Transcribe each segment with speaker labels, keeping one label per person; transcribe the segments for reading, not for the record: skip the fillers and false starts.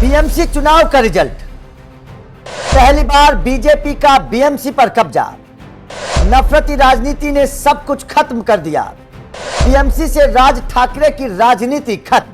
Speaker 1: BMC चुनाव का result, पहली बार बीजेपी का बीएमसी पर कब्जा। नफरती राजनीति ने सब कुछ खत्म कर दिया। बीएमसी से राज ठाकरे की राजनीति खत्म।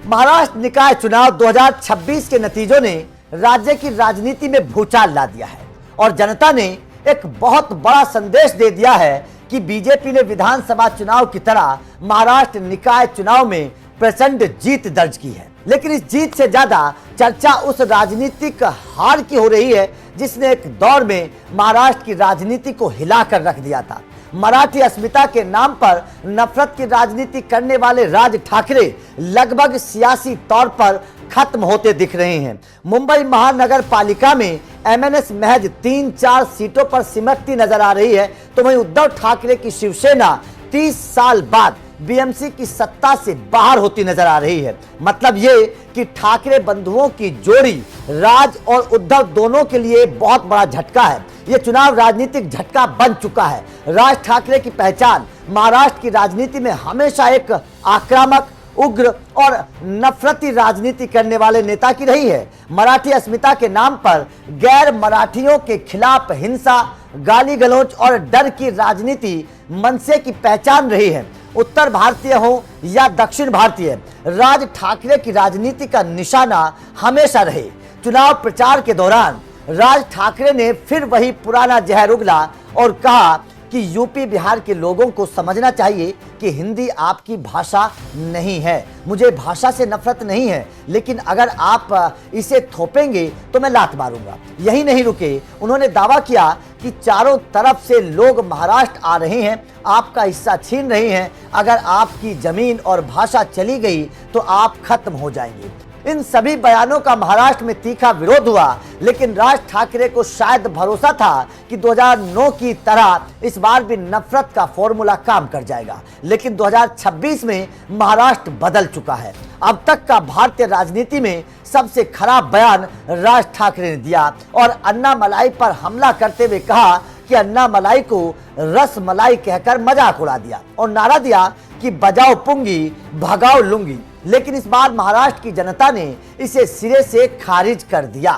Speaker 1: महाराष्ट्र निकाय चुनाव 2026 के नतीजों ने राज्य की राजनीति में भूचाल ला दिया है और जनता ने एक बहुत बड़ा संदेश दे दिया है कि बीजेपी ने विधानसभा चुनाव की तरह महाराष्ट्र निकाय चुनाव में प्रचंड जीत दर्ज की है। लेकिन इस जीत से ज्यादा चर्चा उस राजनीतिक हार की हो रही है जिसने एक दौर में महाराष्ट्र की राजनीति को हिलाकर रख दिया था। मराठी अस्मिता के नाम पर नफरत की राजनीति करने वाले राज ठाकरे लगभग सियासी तौर पर खत्म होते दिख रहे हैं। मुंबई महानगर पालिका में एमएनएस महज 3-4 सीटों पर सिमटती नजर आ रही है, तो वहीं उद्धव ठाकरे की शिवसेना 30 साल बाद बीएमसी की सत्ता से बाहर होती नजर आ रही है। मतलब ये कि ठाकरे बंधुओं की जोड़ी राज और उद्धव दोनों के लिए बहुत बड़ा झटका है। ये चुनाव राजनीतिक झटका बन चुका है। राज ठाकरे की पहचान महाराष्ट्र की राजनीति में हमेशा एक आक्रामक, उग्र और नफरती राजनीति करने वाले नेता की रही है। मराठी अस्मिता के नाम पर गैर मराठियों के खिलाफ हिंसा, गाली गलौज और डर की राजनीति मनसे की पहचान रही है। उत्तर भारतीय हो या दक्षिण भारतीय, राज ठाकरे की राजनीति का निशाना हमेशा रहे। चुनाव प्रचार के दौरान राज ठाकरे ने फिर वही पुराना जहर उगला और कहा कि यूपी बिहार के लोगों को समझना चाहिए कि हिंदी आपकी भाषा नहीं है। मुझे भाषा से नफरत नहीं है, लेकिन अगर आप इसे थोपेंगे तो मैं लात मारूंगा। यही नहीं रुके, उन्होंने दावा किया कि चारों तरफ से लोग महाराष्ट्र आ रहे हैं, आपका हिस्सा छीन रहे हैं। अगर आपकी जमीन और भाषा चली गई तो आप खत्म हो जाएंगे। इन सभी बयानों का महाराष्ट्र में तीखा विरोध हुआ, लेकिन राज ठाकरे को शायद भरोसा था कि 2009 की तरह इस बार भी नफरत का फॉर्मूला काम कर जाएगा। लेकिन 2026 में महाराष्ट्र बदल चुका है। अब तक का भारतीय राजनीति में सबसे खराब बयान राज ठाकरे ने दिया और अन्ना मलाई पर हमला करते हुए कहा कि अन्ना मलाई को रस मलाई कहकर मजाक उड़ा दिया और नारा दिया कि बजाओ पुंगी भगाओ लुंगी। लेकिन इस बार महाराष्ट्र की जनता ने इसे सिरे से खारिज कर दिया।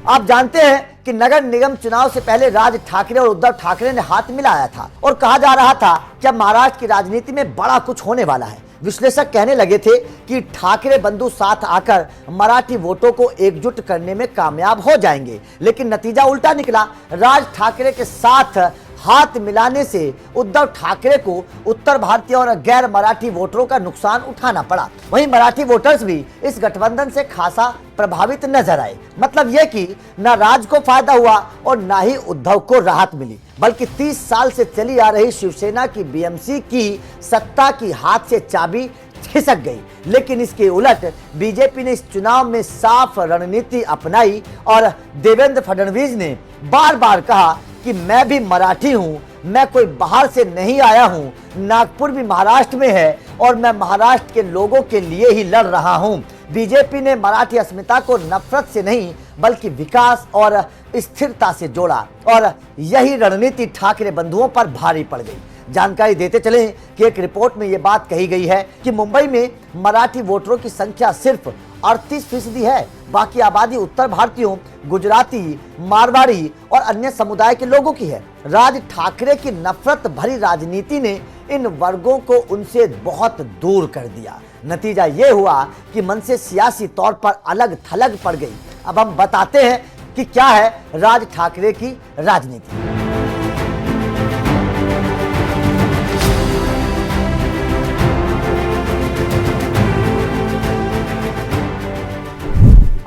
Speaker 1: आप जानते हैं कि नगर निगम चुनाव से पहले राज ठाकरे और उद्धव ठाकरे ने हाथ मिलाया था और कहा जा रहा था कि अब महाराष्ट्र की राजनीति में बड़ा कुछ होने वाला है। विश्लेषक कहने लगे थे कि ठाकरे बंधु साथ आकर मराठी वोटों को एकजुट करने में कामयाब हो जाएंगे, लेकिन नतीजा उल्टा निकला। राज ठाकरे के साथ हाथ मिलाने से उद्धव ठाकरे को उत्तर भारतीय और गैर मराठी वोटरों का नुकसान उठाना पड़ा। वहीं मराठी वोटर्स भी इस गठबंधन से खासा प्रभावित नजर आए। मतलब यह कि न राज को फायदा हुआ और न ही उद्धव को राहत मिली, बल्कि 30 साल से चली आ रही शिवसेना की बीएमसी की सत्ता की हाथ से चाबी खिसक गई। लेकिन इसके उलट बीजेपी ने इस चुनाव में साफ रणनीति अपनाई और देवेंद्र फडणवीस ने बार बार कहा कि मैं भी मराठी हूं, मैं कोई बाहर से नहीं आया हूं, नागपुर भी महाराष्ट्र में है और मैं महाराष्ट्र के लोगों के लिए ही लड़ रहा हूं। बीजेपी ने मराठी अस्मिता को नफरत से नहीं बल्कि विकास और स्थिरता से जोड़ा और यही रणनीति ठाकरे बंधुओं पर भारी पड़ गई। जानकारी देते चले कि एक रिपोर्ट में यह बात कही गई है कि मुंबई में मराठी वोटरों की संख्या सिर्फ 38% है। बाकी आबादी उत्तर भारतीयों, गुजराती, मारवाड़ी और अन्य समुदाय के लोगों की है। राज ठाकरे की नफरत भरी राजनीति ने इन वर्गों को उनसे बहुत दूर कर दिया। नतीजा यह हुआ कि मन से सियासी तौर पर अलग थलग पड़ गई। अब हम बताते हैं कि क्या है राज ठाकरे की राजनीति।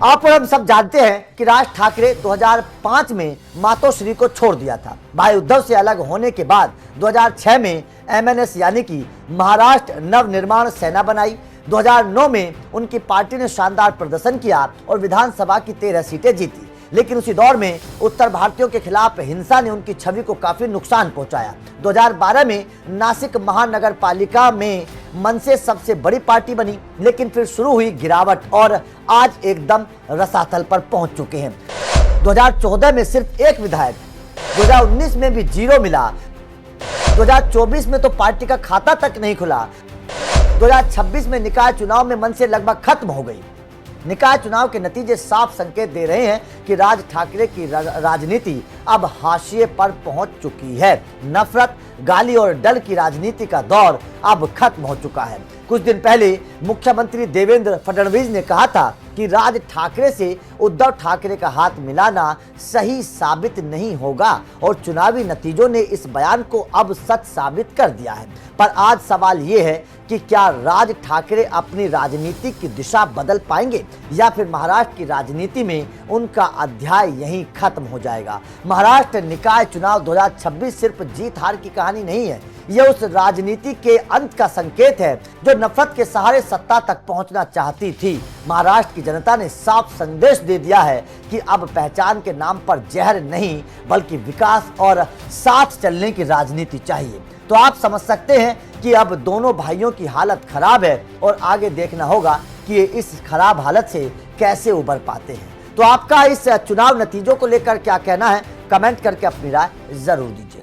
Speaker 1: आप और हम सब जानते हैं कि राज ठाकरे 2005 में मातोश्री को छोड़ दिया था। भाई उद्धव से अलग होने के बाद 2006 में एमएनएस यानी कि महाराष्ट्र नवनिर्माण सेना बनाई। 2009 में उनकी पार्टी ने शानदार प्रदर्शन किया और विधानसभा की 13 सीटें जीती। लेकिन उसी दौर में उत्तर भारतीयों के खिलाफ हिंसा ने उनकी छवि को काफी नुकसान पहुंचाया। 2012 में नासिक महानगर पालिका में मनसे सबसे बड़ी पार्टी बनी, लेकिन फिर शुरू हुई गिरावट और आज एकदम रसातल पर पहुंच चुके हैं। 2014 में सिर्फ एक विधायक, 2019 में भी जीरो मिला, 2024 में तो पार्टी का खाता तक नहीं खुला, 2026 में निकाय चुनाव में मनसे लगभग खत्म हो गई। निकाय चुनाव के नतीजे साफ संकेत दे रहे हैं कि राज ठाकरे की राजनीति अब हाशिए पर पहुंच चुकी है। नफरत, गाली और डर की राजनीति का दौर अब खत्म हो चुका है। कुछ दिन पहले मुख्यमंत्री देवेंद्र फडणवीस ने कहा था कि राज ठाकरे से उद्धव ठाकरे का हाथ मिलाना सही साबित नहीं होगा और चुनावी नतीजों ने इस बयान को अब सच साबित कर दिया है। पर आज सवाल ये है कि क्या राज ठाकरे अपनी राजनीति की दिशा बदल पाएंगे या फिर महाराष्ट्र की राजनीति में उनका अध्याय यहीं खत्म हो जाएगा। महाराष्ट्र निकाय चुनाव 2026 सिर्फ जीत हार की कहानी नहीं है, यह उस राजनीति के अंत का संकेत है जो नफरत के सहारे सत्ता तक पहुंचना चाहती थी। महाराष्ट्र की जनता ने साफ संदेश दे दिया है कि अब पहचान के नाम पर जहर नहीं बल्कि विकास और साथ चलने की राजनीति चाहिए। तो आप समझ सकते हैं कि अब दोनों भाइयों की हालत खराब है और आगे देखना होगा कि ये इस खराब हालत से कैसे उबर पाते हैं। तो आपका इस चुनाव नतीजों को लेकर क्या कहना है, कमेंट करके अपनी राय जरूर दीजिए।